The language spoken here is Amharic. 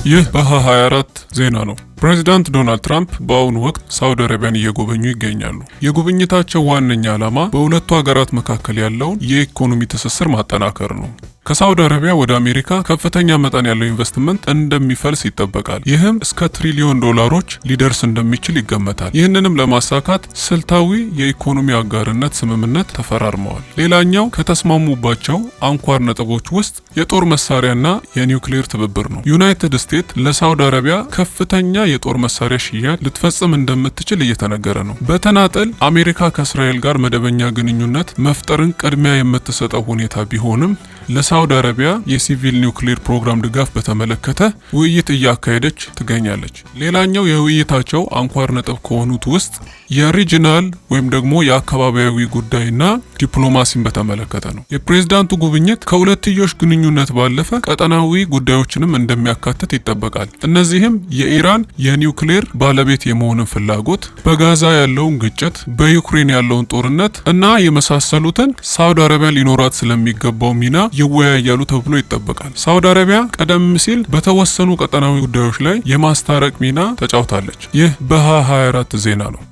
ይህ በ24 ዜና ነው። ፕሬዚዳንት ዶናልድ ትራምፕ በአሁኑ ወቅት ሳውዲ አረቢያን እየጎበኙ ይገኛሉ። የጉብኝታቸው ዋነኛ ዓላማ በሁለቱ ሀገራት መካከል ያለውን የኢኮኖሚ ትስስር ማጠናከር ነው። ከሳውዲ አረቢያ ወደ አሜሪካ ከፍተኛ መጠን ያለው ኢንቨስትመንት እንደሚፈልስ ይጠበቃል። ይህም እስከ ትሪሊዮን ዶላሮች ሊደርስ እንደሚችል ይገመታል። ይህንንም ለማሳካት ስልታዊ የኢኮኖሚ አጋርነት ስምምነት ተፈራርመዋል። ሌላኛው ከተስማሙባቸው አንኳር ነጥቦች ውስጥ የጦር መሳሪያና የኒውክሌር ትብብር ነው። ዩናይትድ ስቴትስ ለሳውዲ አረቢያ ከፍተኛ የጦር መሳሪያ ሽያጭ ልትፈጽም እንደምትችል እየተነገረ ነው። በተናጠል አሜሪካ ከእስራኤል ጋር መደበኛ ግንኙነት መፍጠርን ቅድሚያ የምትሰጠው ሁኔታ ቢሆንም ለሳውዲ አረቢያ የሲቪል ኒውክሌር ፕሮግራም ድጋፍ በተመለከተ ውይይት እያካሄደች ትገኛለች። ሌላኛው የውይይታቸው አንኳር ነጥብ ከሆኑት ውስጥ የሪጂናል ወይም ደግሞ የአካባቢያዊ ጉዳይና ዲፕሎማሲን በተመለከተ ነው። የፕሬዝዳንቱ ጉብኝት ከሁለትዮሽ ግንኙነት ባለፈ ቀጠናዊ ጉዳዮችንም እንደሚያካትት ይጠበቃል። እነዚህም የኢራን የኒውክሌር ባለቤት የመሆንን ፍላጎት፣ በጋዛ ያለውን ግጭት፣ በዩክሬን ያለውን ጦርነት እና የመሳሰሉትን ሳውዲ አረቢያ ሊኖራት ስለሚገባው ሚና ይወያያሉ ተብሎ ይጠበቃል። ሳውዲ አረቢያ ቀደም ሲል በተወሰኑ ቀጠናዊ ጉዳዮች ላይ የማስታረቅ ሚና ተጫውታለች። ይህ በ24 ዜና ነው።